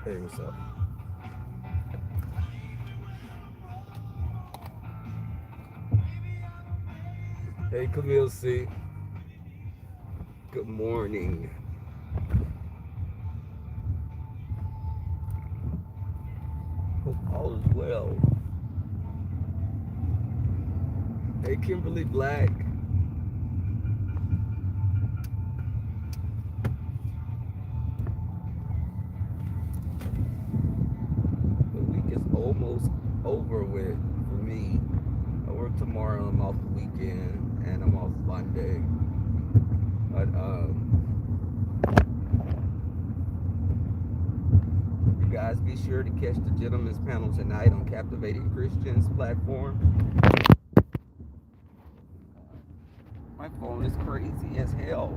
Hey, what's up? Hey, Camille C. Good morning. Hope all is well. Hey, Kimberly Black. The week is almost over with for me. I work tomorrow. I'm off the weekend, and I'm off Monday. But you guys be sure to catch the Gentleman's Panel tonight on Captivating Christians platform. My phone is crazy as hell.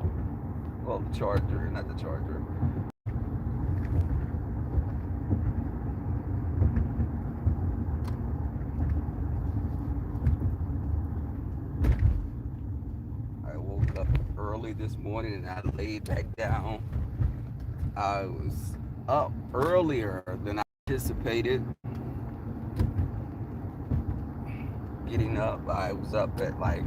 Well, the charger, not the charger. I woke up early this morning and I laid back down. I was up earlier than I anticipated. Getting up, I was up at like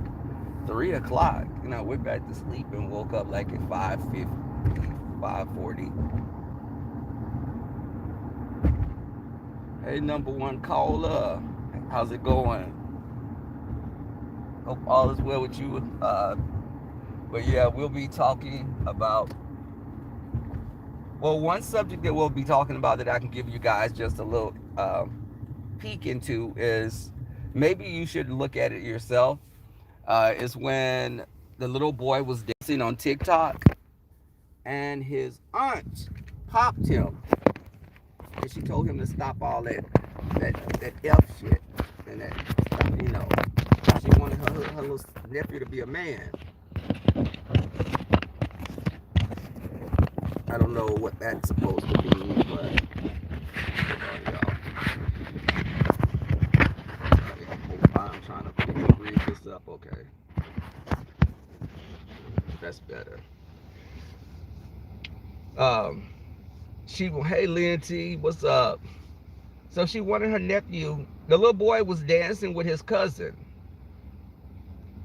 3 o'clock, and I went back to sleep and woke up like at 5:50, 5:40. Hey, number one caller, how's it going? Hope all is well with you. But yeah, we'll be talking about, well, one subject that we'll be talking about that I can give you guys just a little peek into is maybe you should look at it yourself. Is when the little boy was dancing on TikTok and his aunt popped him, and she told him to stop all that F shit and that stuff, you know. She wanted her little nephew to be a man. I don't know what that's supposed to mean, but y'all. I'm trying to read this up. Okay, that's better. Um, hey Linty, what's up? So she wanted her nephew. The little boy was dancing with his cousin,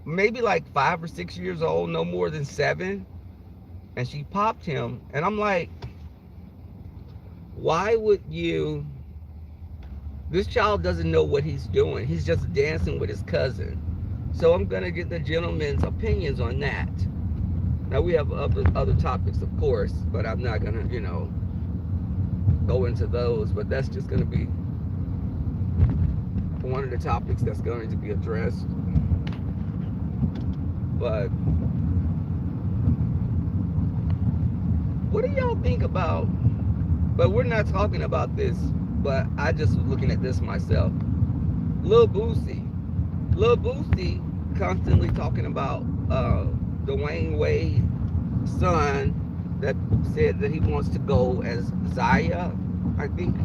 maybe like 5 or 6 years old, no more than 7. And she popped him. And I'm like, why would you? This child doesn't know what he's doing. He's just dancing with his cousin. So I'm going to get the gentleman's opinions on that. Now, we have other topics, of course, but I'm not going to, go into those. But that's just going to be one of the topics that's going to be addressed. But what do y'all think about? But we're not talking about this, but I just was looking at this myself. Lil Boosie constantly talking about Dwayne Wade's son that said that he wants to go as Zaya, I think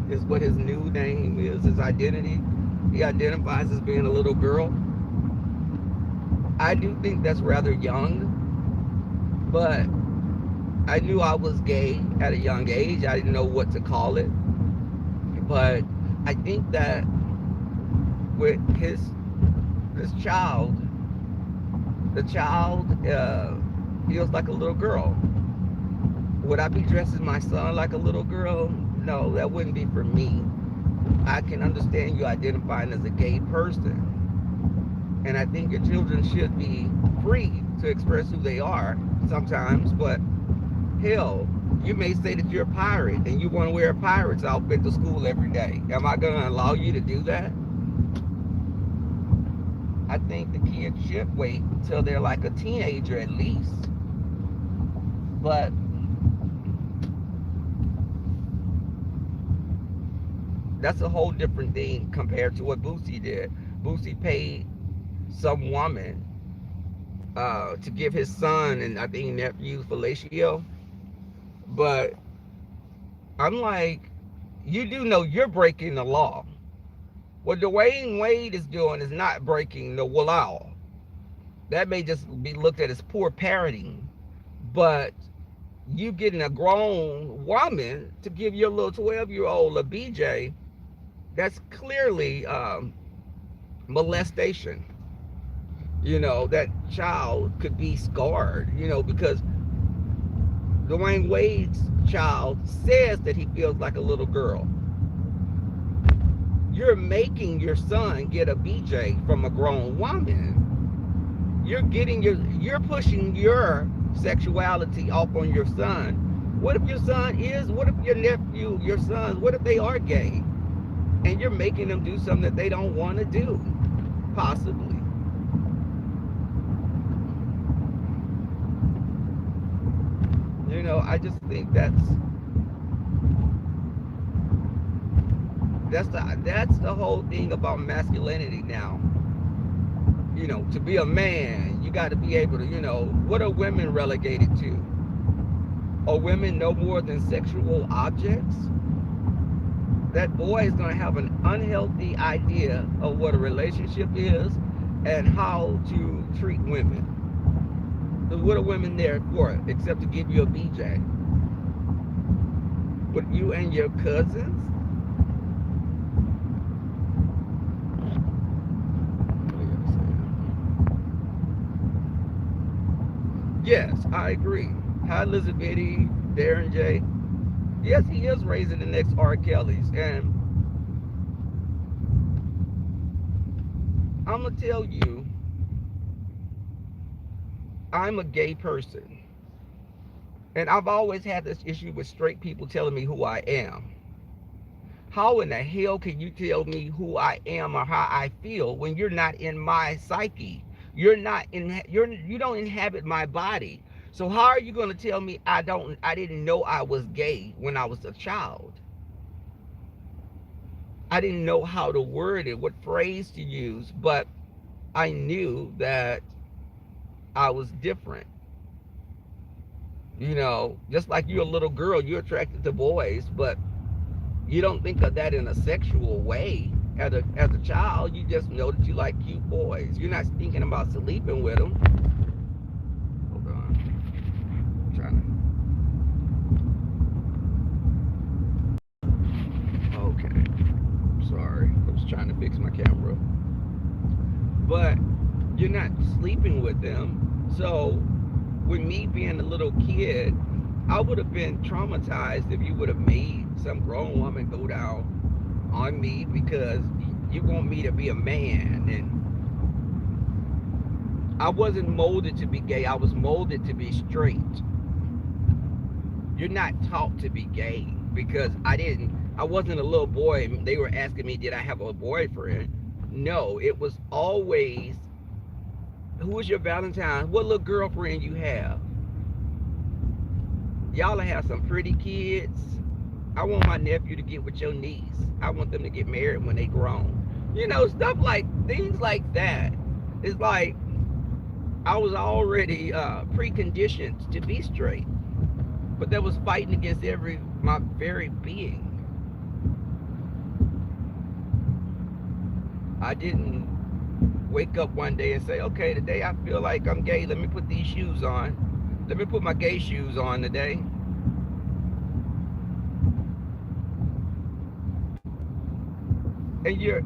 is what his new name is, his identity. He identifies as being a little girl. I do think that's rather young, but I knew I was gay at a young age. I didn't know what to call it. But I think that with this child, the child feels like a little girl. Would I be dressing my son like a little girl? No, that wouldn't be for me. I can understand you identifying as a gay person. And I think your children should be free to express who they are sometimes, but hell, you may say that you're a pirate and you want to wear a pirate's outfit to school every day. Am I going to allow you to do that? I think the kids should wait until they're like a teenager at least. But that's a whole different thing compared to what Boosie did. Boosie paid some woman to give his son and I think nephew fellatio. But I'm like, you do know you're breaking the law. What Dwayne Wade is doing is not breaking the law. That may just be looked at as poor parenting, but you getting a grown woman to give your little 12-year-old a BJ, that's clearly molestation. That child could be scarred, because Dwayne Wade's child says that he feels like a little girl. You're making your son get a BJ from a grown woman. You're pushing your sexuality off on your son. What if your son is, what if your nephew, your sons, what if they are gay? And you're making them do something that they don't want to do, possibly. I just think that's the whole thing about masculinity now. To be a man, you got to be able to, what are women relegated to? Are women no more than sexual objects? That boy is going to have an unhealthy idea of what a relationship is and how to treat women. What are women there for except to give you a BJ? With you and your cousins? Yes, I agree. Hi, Elizabeth, Darren J. Yes, he is raising the next R. Kellys. And I'm going to tell you, I'm a gay person. And I've always had this issue with straight people telling me who I am. How in the hell can you tell me who I am or how I feel when you're not in my psyche? You don't inhabit my body. So how are you going to tell me I didn't know I was gay when I was a child? I didn't know how to word it, what phrase to use, but I knew that I was different. Just like you're a little girl, you're attracted to boys, but you don't think of that in a sexual way. As a child, you just know that you like cute boys. You're not thinking about sleeping with them. Hold on. I'm trying to. Okay. Sorry. I was trying to fix my camera. But you're not sleeping with them. So, with me being a little kid, I would have been traumatized if you would have made some grown woman go down on me because you want me to be a man. And I wasn't molded to be gay. I was molded to be straight. You're not taught to be gay because I wasn't a little boy. They were asking me, did I have a boyfriend? No, it was always, who was your Valentine? What little girlfriend you have? Y'all have some pretty kids. I want my nephew to get with your niece. I want them to get married when they grown. Stuff like, things like that. It's like I was already preconditioned to be straight. But that was fighting against my very being. I didn't wake up one day and say, okay, today I feel like I'm gay. Let me put these shoes on. Let me put my gay shoes on today.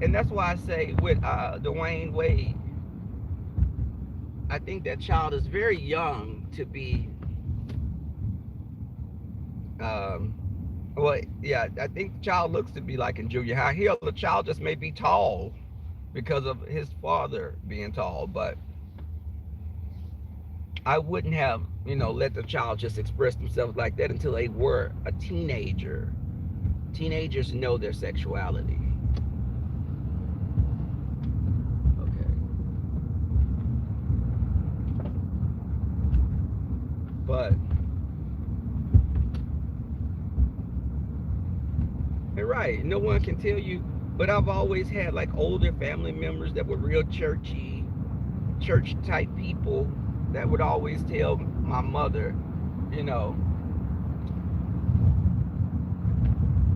And that's why I say with Dwayne Wade, I think that child is very young to be. Well, yeah, I think the child looks to be like in junior high. Hell, the child just may be tall because of his father being tall, but I wouldn't have, let the child just express themselves like that until they were a teenager. Teenagers know their sexuality. Okay. But you're right. No one can tell you. But I've always had like older family members that were real churchy, church type people that would always tell my mother,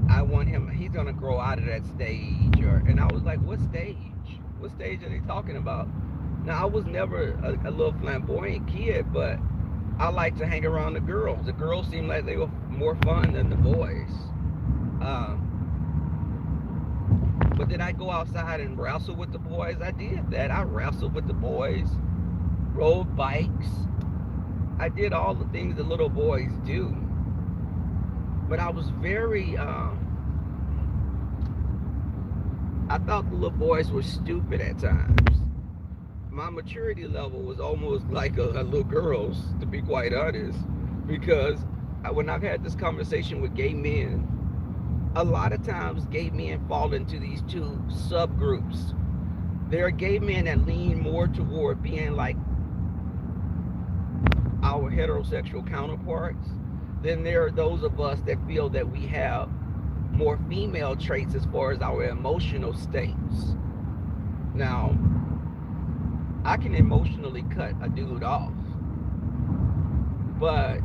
I want him, he's gonna grow out of that stage. And I was like, what stage? What stage are they talking about? Now, I was never a little flamboyant kid, but I like to hang around the girls. The girls seemed like they were more fun than the boys. Um, but then I go outside and wrestle with the boys. I did that. I wrestled with the boys, rode bikes. I did all the things that little boys do. But I was very, I thought the little boys were stupid at times. My maturity level was almost like a little girl's, to be quite honest, because when I've had this conversation with gay men, a lot of times gay men fall into these two subgroups. There are gay men that lean more toward being like our heterosexual counterparts. Then there are those of us that feel that we have more female traits as far as our emotional states. Now, I can emotionally cut a dude off, but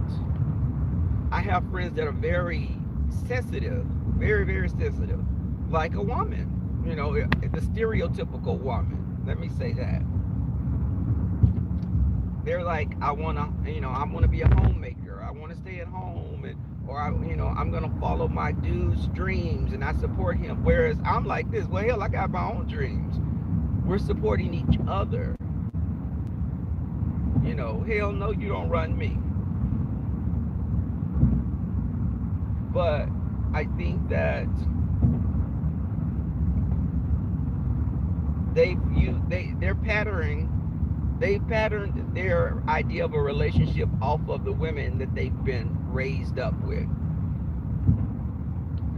I have friends that are very sensitive, very, very sensitive, like a woman, the stereotypical woman. Let me say that. They're like, I wanna be a homemaker. I wanna stay at home, or I'm gonna follow my dude's dreams and I support him. Whereas I'm like this. Well, hell, I got my own dreams. We're supporting each other. Hell no, you don't run me. But I think that they're patterned their idea of a relationship off of the women that they've been raised up with.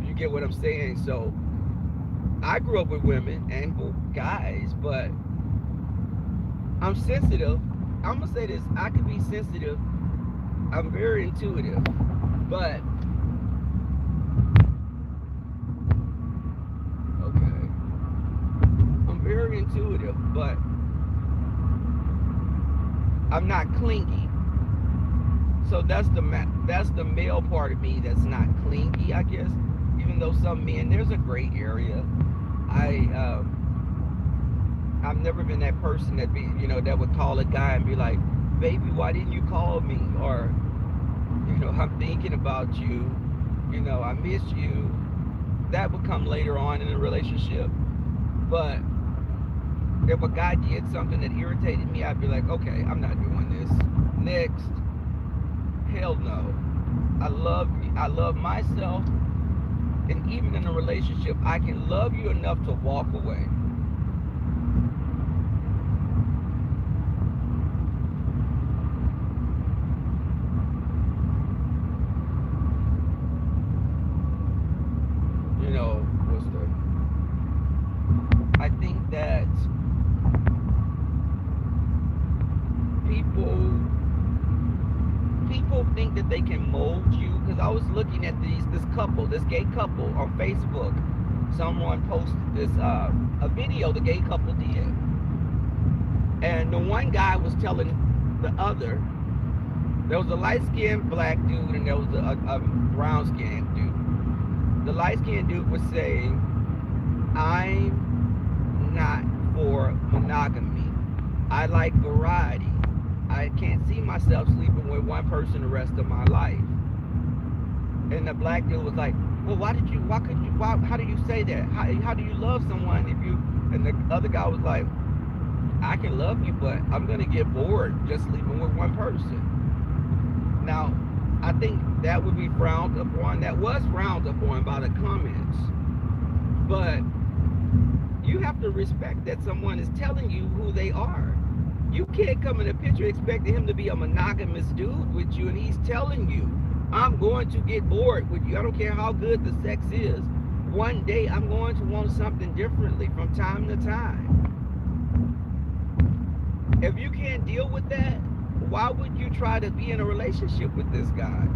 You get what I'm saying? So I grew up with women and guys, but I'm sensitive. I'm gonna say this: I can be sensitive. I'm very intuitive, but okay, I'm very intuitive, but I'm not clingy. So that's the male part of me that's not clingy, I guess. Even though some men, there's a gray area. I've never been that person that would call a guy and be like, "Baby, why didn't you call me?" Or, "I'm thinking about you. I miss you." That would come later on in a relationship. But if a guy did something that irritated me, I'd be like, "Okay, I'm not doing this. Next." Hell no. I love myself, and even in a relationship, I can love you enough to walk away. What's the? I think that people think that they can mold you, because I was looking at this gay couple on Facebook. Someone posted this a video the gay couple did, and the one guy was telling the other, there was a light-skinned black dude and there was a brown-skinned dude. The light-skinned dude was saying, "I'm not for monogamy. I like variety. I can't see myself sleeping with one person the rest of my life." And the black dude was like, "Well, how do you say that? How do you love someone if you?" And the other guy was like, "I can love you, but I'm gonna get bored just sleeping with one person." Now, I think that would be frowned upon. That was frowned upon by the comments. But you have to respect that someone is telling you who they are. You can't come in a picture expecting him to be a monogamous dude with you, and he's telling you, "I'm going to get bored with you. I don't care how good the sex is. One day I'm going to want something differently from time to time." If you can't deal with that, why would you try to be in a relationship with this guy?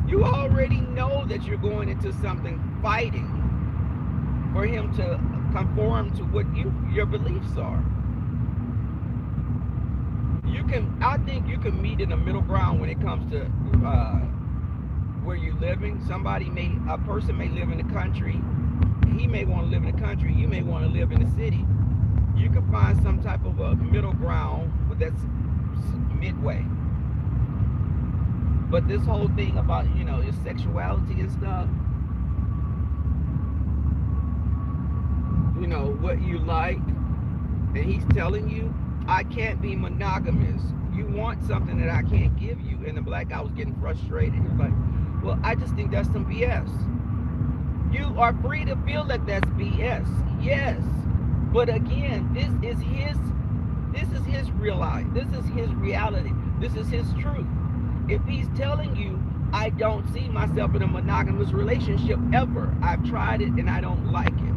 You already know that you're going into something fighting for him to conform to what your beliefs are. I think you can meet in a middle ground when it comes to where you're living. A person may live in the country. He may want to live in the country. You may want to live in the city. You can find some type of a middle ground, but that's midway. But this whole thing about, your sexuality and stuff, what you like, and he's telling you, I can't be monogamous. You want something that I can't give you. And the black guy was getting frustrated. He was like, well, I just think that's some BS. You are free to feel that that's BS. Yes. But again, this is his real life. This is his reality. This is his truth. If he's telling you, I don't see myself in a monogamous relationship ever. I've tried it and I don't like it.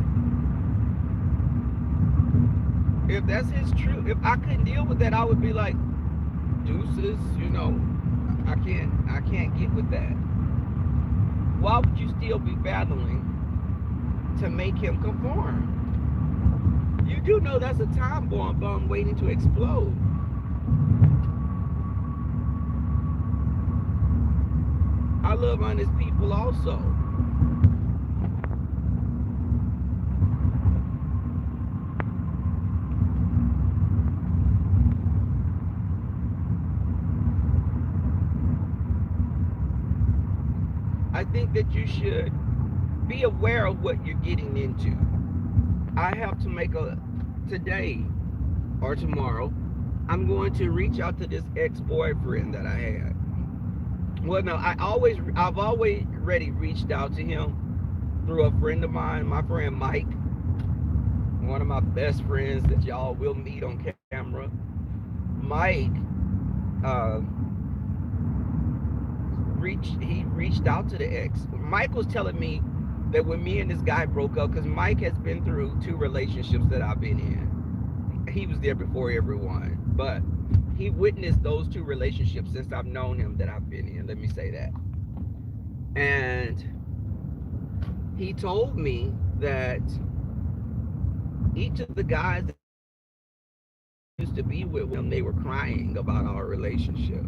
If that's his truth, if I couldn't deal with that, I would be like, deuces, I can't get with that. Why would you still be battling to make him conform? You do know that's a time bomb waiting to explode. I love honest people also. I think that you should be aware of what you're getting into. I have to make today or tomorrow, I'm going to reach out to this ex-boyfriend that I had. Well, no, I've always already reached out to him through a friend of mine, my friend Mike, one of my best friends that y'all will meet on camera. Mike, uh, he reached out to the ex. Mike was telling me that when me and this guy broke up, because Mike has been through 2 relationships that I've been in. He was there before everyone, but he witnessed those 2 relationships since I've known him that I've been in. Let me say that. And he told me that each of the guys that used to be with him, they were crying about our relationship.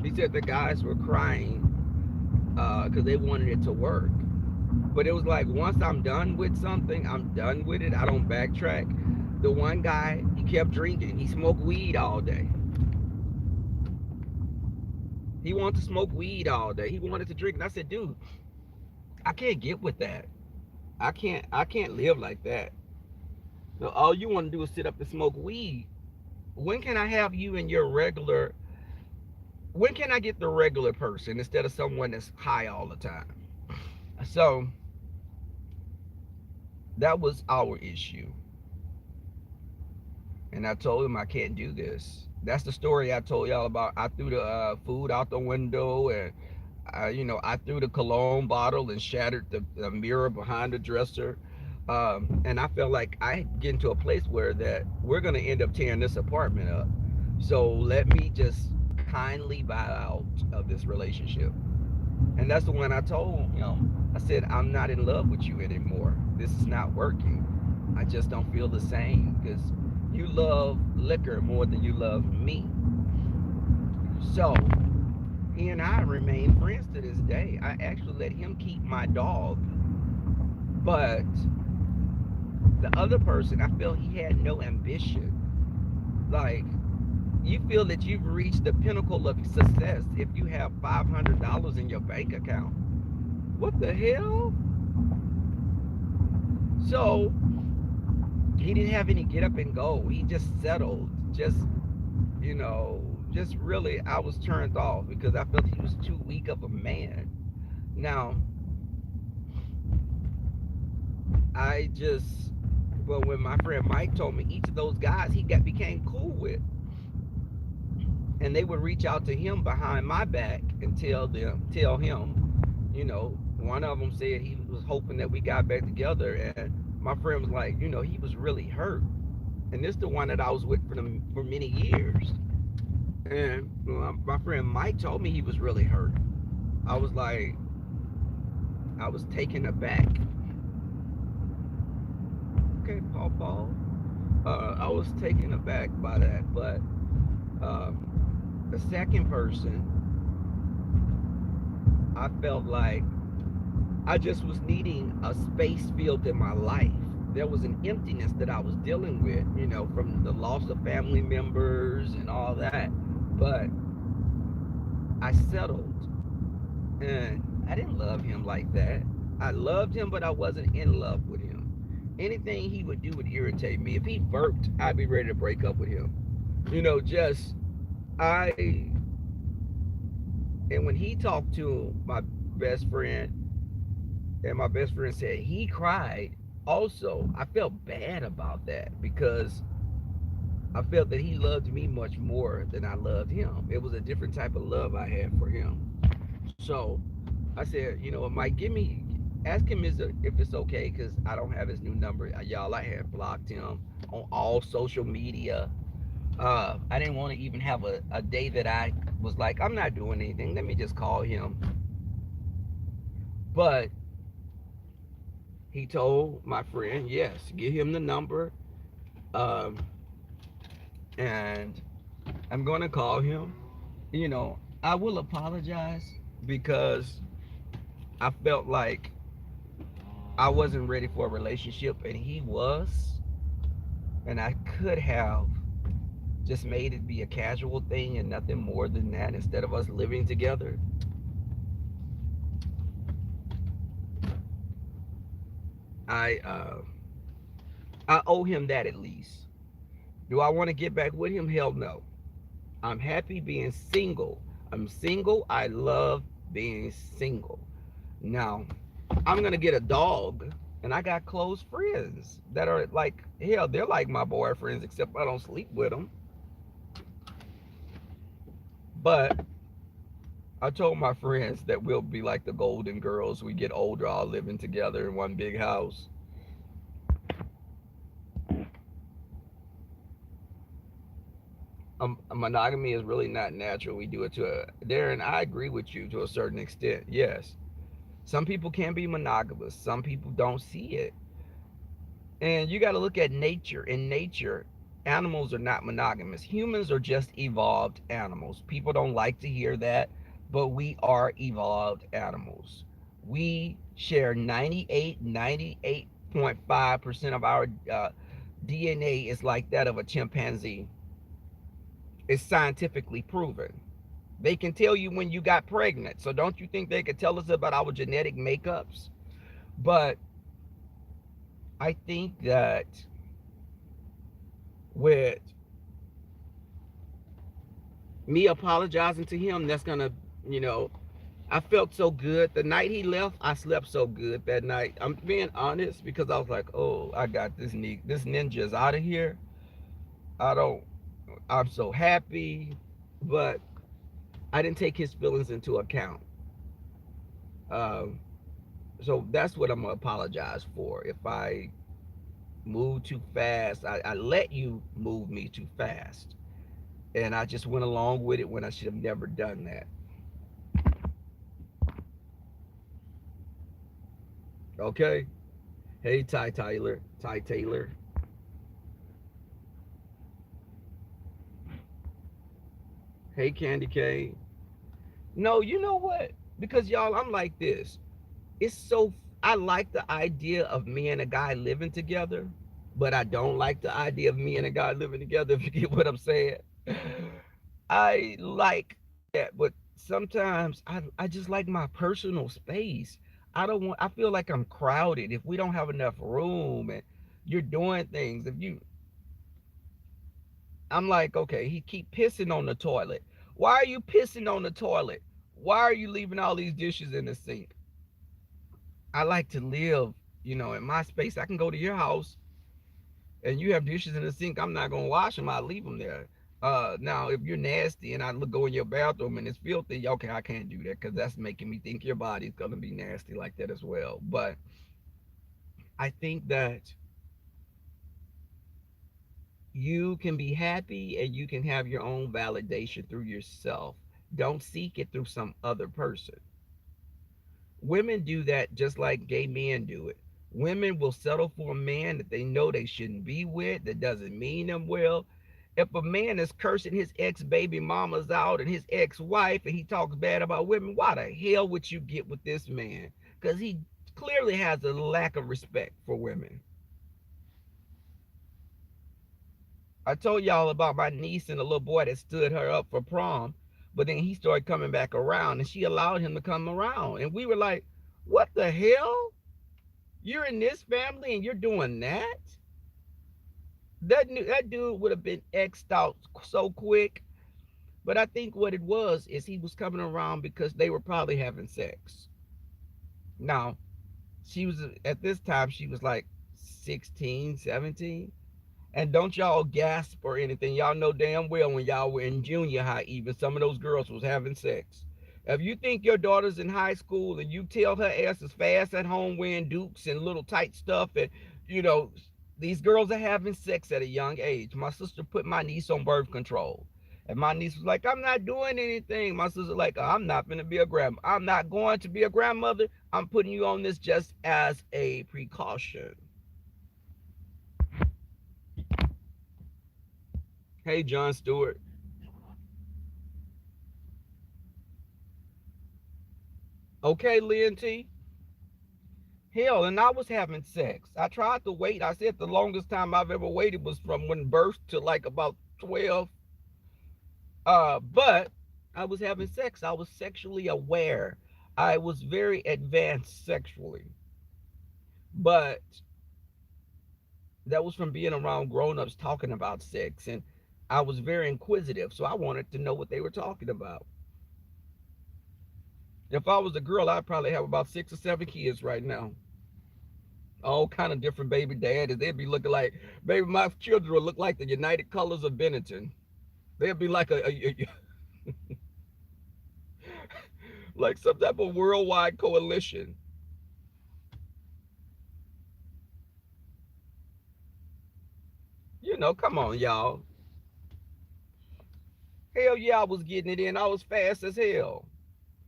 He said the guys were crying because they wanted it to work. But it was like, once I'm done with something, I'm done with it. I don't backtrack. The one guy, he kept drinking. He smoked weed all day. He wanted to smoke weed all day. He wanted to drink. And I said, dude, I can't get with that. I can't live like that. So all you want to do is sit up and smoke weed. When can I have you in your regular, when can I get the regular person instead of someone that's high all the time? So that was our issue. And I told him I can't do this. That's the story I told y'all about. I threw the food out the window, and I threw the cologne bottle and shattered the mirror behind the dresser. And I felt like I get into a place where that we're gonna end up tearing this apartment up. So let me just kindly bow out of this relationship. And that's the one I told him. I said, I'm not in love with you anymore. This is not working. I just don't feel the same because you love liquor more than you love me. So he and I remain friends to this day. I actually let him keep my dog. But the other person, I felt he had no ambition. Like, you feel that you've reached the pinnacle of success if you have $500 in your bank account. What the hell? So he didn't have any get up and go. He just settled. You know, just really, I was turned off because I felt he was too weak of a man. Now, well, when my friend Mike told me each of those guys he became cool with, and they would reach out to him behind my back and tell him, one of them said he was hoping that we got back together, and my friend was like, he was really hurt, and this is the one that I was with for many years, and my friend Mike told me he was really hurt. I was like, I was taken aback. Okay, Paul. I was taken aback by that, but the second person, I felt like I just was needing a space filled in my life. There was an emptiness that I was dealing with, from the loss of family members and all that. But I settled. And I didn't love him like that. I loved him, but I wasn't in love with him. Anything he would do would irritate me. If he burped, I'd be ready to break up with him. Just I. And when he talked to my best friend, and my best friend said he cried, also, I felt bad about that because I felt that he loved me much more than I loved him. It was a different type of love I had for him. So I said, Mike, ask him if it's okay because I don't have his new number. Y'all, I had blocked him on all social media. I didn't want to even have a day that I was like, I'm not doing anything. Let me just call him. But he told my friend, yes, give him the number. Um, and I'm going to call him. I will apologize because I felt like I wasn't ready for a relationship and he was. And I could have just made it be a casual thing and nothing more than that instead of us living together. I I owe him that at least. Do I want to get back with him? Hell no. I'm happy being single. I'm single. I love being single. Now, I'm gonna get a dog, and I got close friends that are like hell. They're like my boyfriends, except I don't sleep with them. But I told my friends that we'll be like the Golden Girls. We get older, all living together in one big house. Monogamy is really not natural. We do it to Darren. I agree with you to a certain extent. Yes, some people can be monogamous. Some people don't see it. And you got to look at nature. In nature, animals are not monogamous. Humans are just evolved animals. People don't like to hear that, but we are evolved animals. We share 98.5% of our DNA is like that of a chimpanzee. It's scientifically proven. They can tell you when you got pregnant. So don't you think they could tell us about our genetic makeups? But I think that with me apologizing to him, that's gonna, you know, I felt so good. The night he left, I slept so good that night. I'm being honest because I was like, oh, I got this ninja's out of here. I don't, I'm so happy. But I didn't take his feelings into account. Um, so that's what I'm gonna apologize for. If I move too fast, I let you move me too fast. And I just went along with it when I should have never done that. Okay? Hey, Ty Taylor. Hey, Candy Cane. No, you know what? Because y'all, I'm like this. It's so, I like the idea of me and a guy living together, but I don't like the idea of me and a guy living together, if you get what I'm saying. I like that, but sometimes I just like my personal space. I feel like I'm crowded if we don't have enough room and you're doing things. I'm like, okay, he keep pissing on the toilet. Why are you pissing on the toilet? Why are you leaving all these dishes in the sink? I like to live, in my space. I can go to your house and you have dishes in the sink. I'm not gonna wash them. I leave them there. Now if you're nasty and I go in your bathroom and it's filthy, okay, I can't do that because that's making me think your body's gonna be nasty like that as well. But I think that you can be happy and you can have your own validation through yourself. Don't seek it through some other person. Women do that just like gay men do it. Women will settle for a man that they know they shouldn't be with, that doesn't mean them well. If a man is cursing his ex baby mamas out and his ex wife and he talks bad about women, why the hell would you get with this man? Because he clearly has a lack of respect for women. I told y'all about my niece and the little boy that stood her up for prom. But then he started coming back around, and she allowed him to come around. And we were like, what the hell? You're in this family and you're doing that? That dude would have been X'd out so quick. But I think what it was is he was coming around because they were probably having sex. Now, she was at this time, she was like 16, 17. And don't y'all gasp or anything. Y'all know damn well when y'all were in junior high, even some of those girls was having sex. If you think your daughter's in high school and you tell her ass is fast at home wearing dukes and little tight stuff, and you know, these girls are having sex at a young age. My sister put my niece on birth control. And my niece was like, I'm not doing anything. My sister like, I'm not gonna be a grandma. I'm not going to be a grandmother. I'm putting you on this just as a precaution. Hey, John Stewart. Okay, Lynn T. Hell, and I was having sex. I tried to wait. I said the longest time I've ever waited was from when birth to like about 12. But I was having sex. I was sexually aware. I was very advanced sexually. But that was from being around grown-ups talking about sex, and I was very inquisitive, so I wanted to know what they were talking about. If I was a girl, I'd probably have about 6 or 7 kids right now. All kind of different baby daddies. They'd be looking like, baby, my children would look like the United Colors of Benetton. They'd be like a like some type of worldwide coalition. You know, come on, y'all. Hell yeah, I was getting it in. I was fast as hell.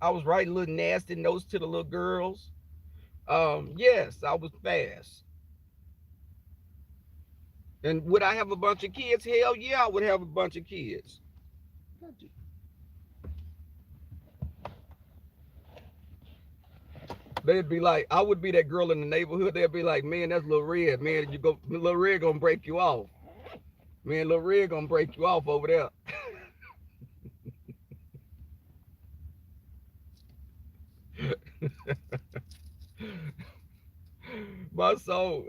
I was writing little nasty notes to the little girls. Yes, I was fast. And would I have a bunch of kids? Hell yeah, I would have a bunch of kids. They'd be like, I would be that girl in the neighborhood. They'd be like, man, that's Lil Red. Man, you go, Lil Red gonna break you off. Man, Lil Red gonna break you off over there. My soul.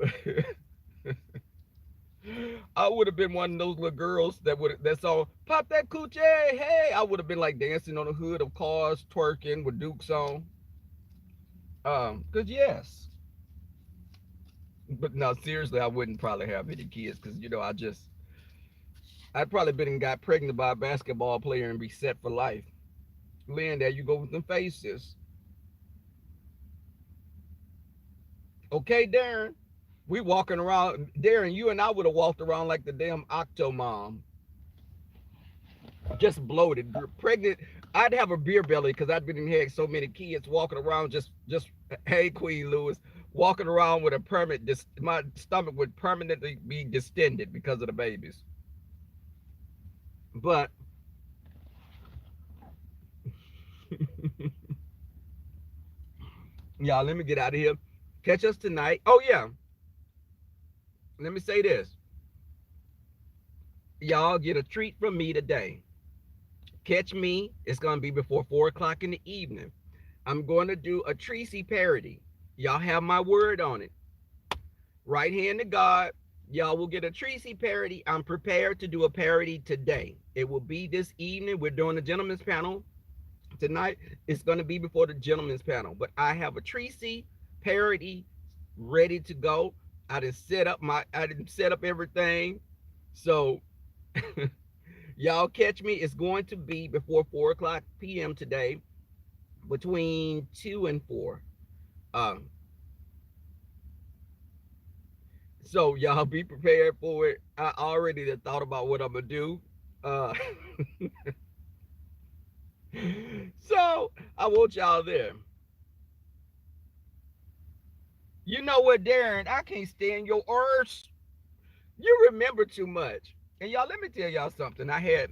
I would have been one of those little girls that saw pop that coochie, hey. I would have been like dancing on the hood of cars, twerking with Dukes on. Cause yes, but no, seriously, I wouldn't probably have any kids because I'd probably been and got pregnant by a basketball player and be set for life. Lynn, there you go with them faces. Okay, Darren. We walking around, Darren. You and I would have walked around like the damn Octomom, just bloated, pregnant. I'd have a beer belly because I'd been in here so many kids walking around. Just hey, Queen Lewis, walking around with a permanent. My stomach would permanently be distended because of the babies. But y'all, let me get out of here. Catch us tonight. Oh yeah, let me say this. Y'all get a treat from me today. Catch me. It's gonna be before 4 o'clock in the evening. I'm going to do a Tracy parody. Y'all have my word on it. Right hand to God. Y'all will get a Tracy parody. I'm prepared to do a parody today. It will be this evening. We're doing the gentleman's panel tonight. It's going to be before the gentleman's panel. But I have a Tracy parody ready to go. I didn't set up everything. So y'all catch me. It's going to be before 4 o'clock p.m. today, between 2 and 4. Um, so y'all be prepared for it. I already thought about what I'm gonna do. Uh, so I want y'all there. You know what, Darren? I can't stand your arse. You remember too much. And y'all, let me tell y'all something. I had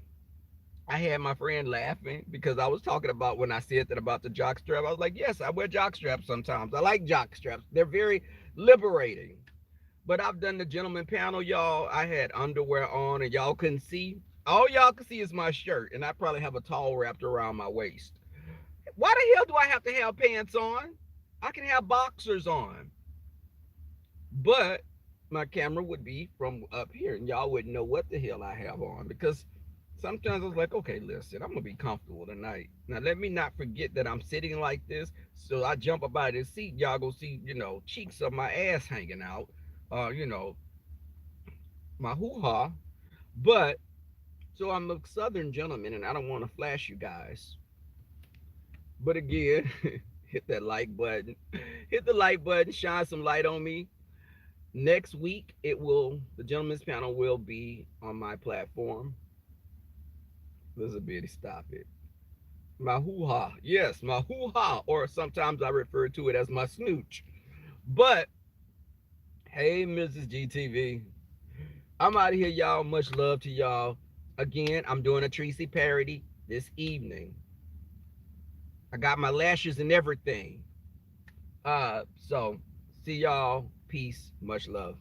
my friend laughing because I was talking about when I said that about the jock strap. I was like, yes, I wear jock straps sometimes. I like jock straps. They're very liberating. But I've done the gentleman panel, y'all. I had underwear on and y'all couldn't see. All y'all can see is my shirt, and I probably have a towel wrapped around my waist. Why the hell do I have to have pants on? I can have boxers on. But my camera would be from up here, and y'all wouldn't know what the hell I have on because sometimes I was like, okay, listen, I'm gonna be comfortable tonight. Now let me not forget that I'm sitting like this, so I jump up out of the seat, y'all go see, cheeks of my ass hanging out, uh, you know, my hoo ha. But so I'm a southern gentleman, and I don't want to flash you guys. But again, hit that like button, hit the like button, shine some light on me. Next week, the gentleman's panel will be on my platform. Elizabeth, stop it. My hoo ha. Yes, my hoo ha. Or sometimes I refer to it as my snooch. But hey, Mrs. GTV, I'm out of here, y'all. Much love to y'all. Again, I'm doing a Tracy parody this evening. I got my lashes and everything. So see y'all. Peace. Much love.